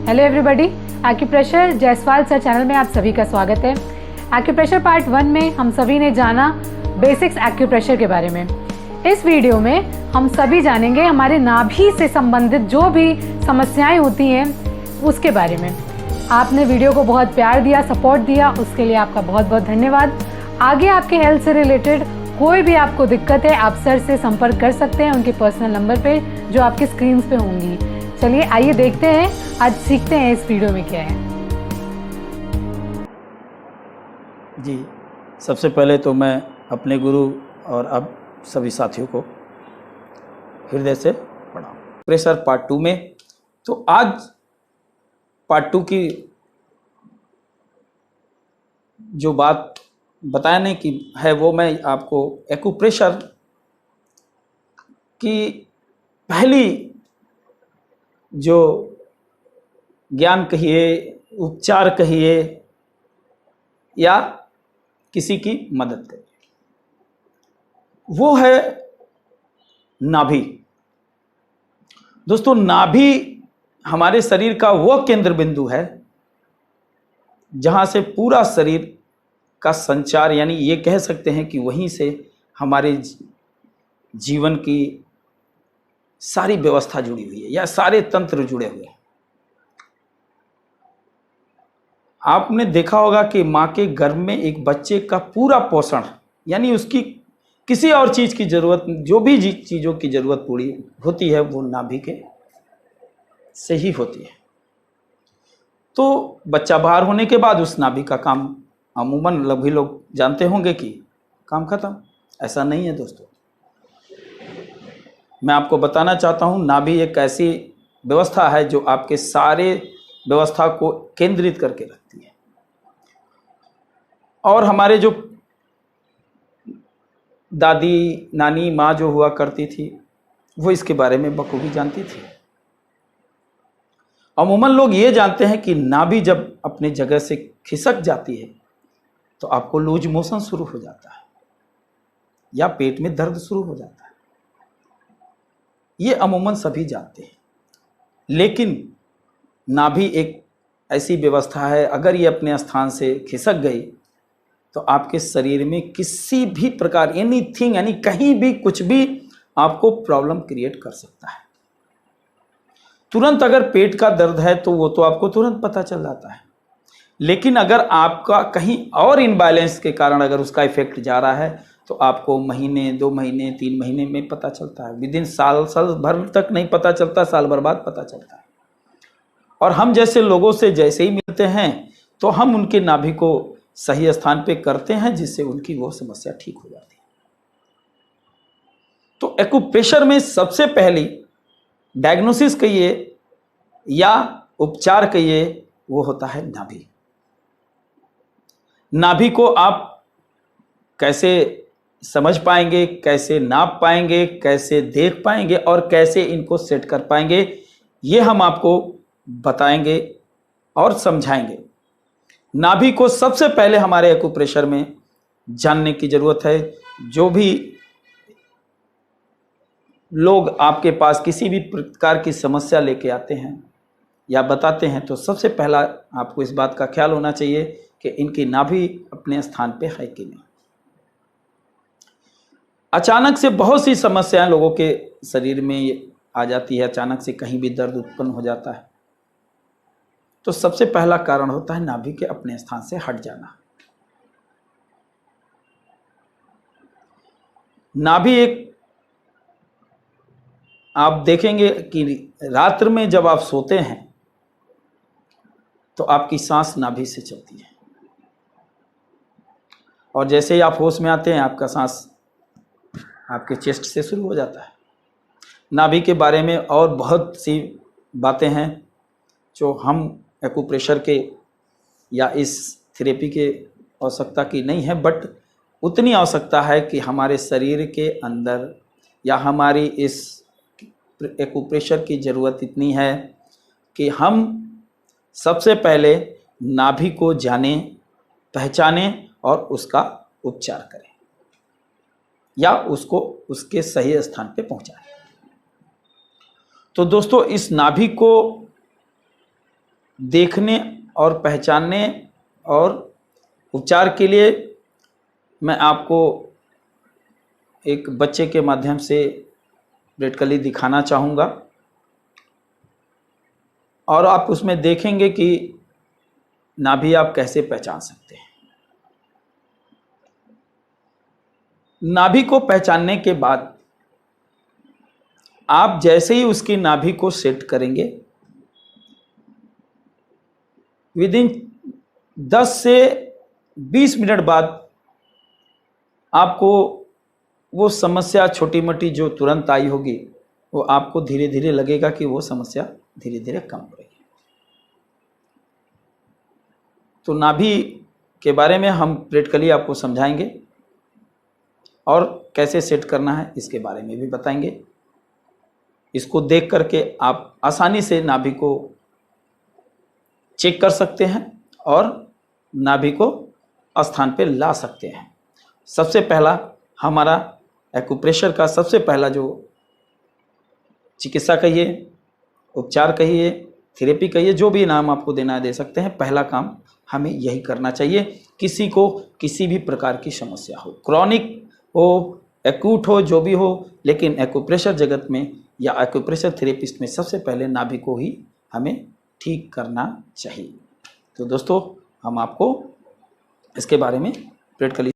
Hello everybody, acupressure Jaiswal sir channel में आप सभी का स्वागत है। एक्यूप्रेशर पार्ट 1 में हम सभी ने जाना बेसिक्स एक्यूप्रेशर के बारे में। इस वीडियो में हम सभी जानेंगे हमारे नाभि से संबंधित जो भी समस्याएं होती हैं उसके बारे में। आपने वीडियो को बहुत प्यार दिया, सपोर्ट दिया, उसके लिए आपका बहुत बहुत धन्यवाद। आगे आपके हेल्थ से रिलेटेड कोई भी आपको दिक्कत है, आप सर से संपर्क कर सकते हैं उनके पर्सनल नंबर पे जो आपके स्क्रीन पे होंगी। चलिए आइए देखते हैं, आज सीखते हैं इस वीडियो में क्या है। जी, सबसे पहले तो मैं अपने गुरु और अब सभी साथियों को हृदय से प्रणाम। प्रेशर पार्ट 2 में तो आज पार्ट 2 की जो बात बताने की है वो मैं आपको एक्यूप्रेशर की पहली जो ज्ञान कहिए, उपचार कहिए या किसी की मदद करिए, वो है नाभि। दोस्तों, नाभि हमारे शरीर का वो केंद्र बिंदु है जहां से पूरा शरीर का संचार, यानी ये कह सकते हैं कि वहीं से हमारे जीवन की सारी व्यवस्था जुड़ी हुई है या सारे तंत्र जुड़े हुए हैं। आपने देखा होगा कि माँ के गर्भ में एक बच्चे का पूरा पोषण, यानी उसकी किसी और चीज की जरूरत, जो भी चीजों की जरूरत पूरी होती है वो नाभि के से ही होती है। तो बच्चा बाहर होने के बाद उस नाभि का काम अमूमन सभी लोग जानते होंगे कि काम खत्म। ऐसा नहीं है दोस्तों, मैं आपको बताना चाहता हूं, नाभि एक ऐसी व्यवस्था है जो आपके सारे व्यवस्था को केंद्रित करके रखती है। और हमारे जो दादी नानी माँ जो हुआ करती थी वो इसके बारे में बखूबी जानती थी। अमूमन लोग ये जानते हैं कि नाभि जब अपनी जगह से खिसक जाती है तो आपको लूज मोशन शुरू हो जाता है या पेट में दर्द शुरू हो जाता है। ये अमूमन सभी जानते हैं, लेकिन नाभि एक ऐसी व्यवस्था है, अगर ये अपने स्थान से खिसक गई तो आपके शरीर में किसी भी प्रकार एनीथिंग, यानी कहीं भी कुछ भी आपको प्रॉब्लम क्रिएट कर सकता है। तुरंत अगर पेट का दर्द है तो वो तो आपको तुरंत पता चल जाता है, लेकिन अगर आपका कहीं और इनबैलेंस के कारण अगर उसका इफेक्ट जा रहा है तो आपको महीने, 2 महीने, 3 महीने में पता चलता है। विदिन साल भर तक नहीं पता चलता, साल भर बाद पता चलता है। और हम जैसे लोगों से जैसे ही मिलते हैं तो हम उनके नाभि को सही स्थान पे करते हैं, जिससे उनकी वो समस्या ठीक हो जाती है। तो एक्यूप्रेशर में सबसे पहली डायग्नोसिस कहिए या उपचार कहिए, वो होता है नाभि। नाभि को आप कैसे समझ पाएंगे, कैसे नाप पाएंगे, कैसे देख पाएंगे और कैसे इनको सेट कर पाएंगे, ये हम आपको बताएंगे और समझाएंगे। नाभि को सबसे पहले हमारे एक्यूप्रेशर में जानने की जरूरत है। जो भी लोग आपके पास किसी भी प्रकार की समस्या लेके आते हैं या बताते हैं तो सबसे पहला आपको इस बात का ख्याल होना चाहिए कि इनकी नाभि अपने स्थान पे है कि नहीं। अचानक से बहुत सी समस्याएं लोगों के शरीर में आ जाती है, अचानक से कहीं भी दर्द उत्पन्न हो जाता है तो सबसे पहला कारण होता है नाभि के अपने स्थान से हट जाना। नाभि एक, आप देखेंगे कि रात्र में जब आप सोते हैं तो आपकी सांस नाभि से चलती है और जैसे ही आप होश में आते हैं आपका सांस आपके चेस्ट से शुरू हो जाता है। नाभि के बारे में और बहुत सी बातें हैं जो हम एक्यूप्रेशर के या इस थेरेपी के आवश्यकता की नहीं है, बट उतनी आवश्यकता है कि हमारे शरीर के अंदर या हमारी इस एक्यूप्रेशर की ज़रूरत इतनी है कि हम सबसे पहले नाभि को जानें, पहचानें और उसका उपचार करें या उसको उसके सही स्थान पे पहुंचाएं। तो दोस्तों, इस नाभि को देखने और पहचानने और उपचार के लिए मैं आपको एक बच्चे के माध्यम से रेटकली दिखाना चाहूँगा और आप उसमें देखेंगे कि नाभि आप कैसे पहचान सकते हैं। नाभि को पहचानने के बाद आप जैसे ही उसकी नाभि को सेट करेंगे, विदिन 10 से 20 मिनट बाद आपको वो समस्या छोटी मोटी जो तुरंत आई होगी, वो आपको धीरे धीरे लगेगा कि वो समस्या धीरे धीरे कम हो रही है। तो नाभि के बारे में हम प्रैक्टिकली आपको समझाएंगे और कैसे सेट करना है इसके बारे में भी बताएंगे। इसको देख करके आप आसानी से नाभि को चेक कर सकते हैं और नाभि को स्थान पे ला सकते हैं। सबसे पहला हमारा एक्यूप्रेशर का सबसे पहला जो चिकित्सा कहिए, उपचार कहिए, थेरेपी कहिए, जो भी नाम आपको देना है दे सकते हैं। पहला काम हमें यही करना चाहिए। किसी को किसी भी प्रकार की समस्या हो, क्रॉनिक हो, एक्यूट हो, जो भी हो, लेकिन एक्यूप्रेशर जगत में या एक्यूप्रेशर थेरेपिस्ट में सबसे पहले नाभि को ही हमें ठीक करना चाहिए। तो दोस्तों, हम आपको इसके बारे में प्रैक्टिकली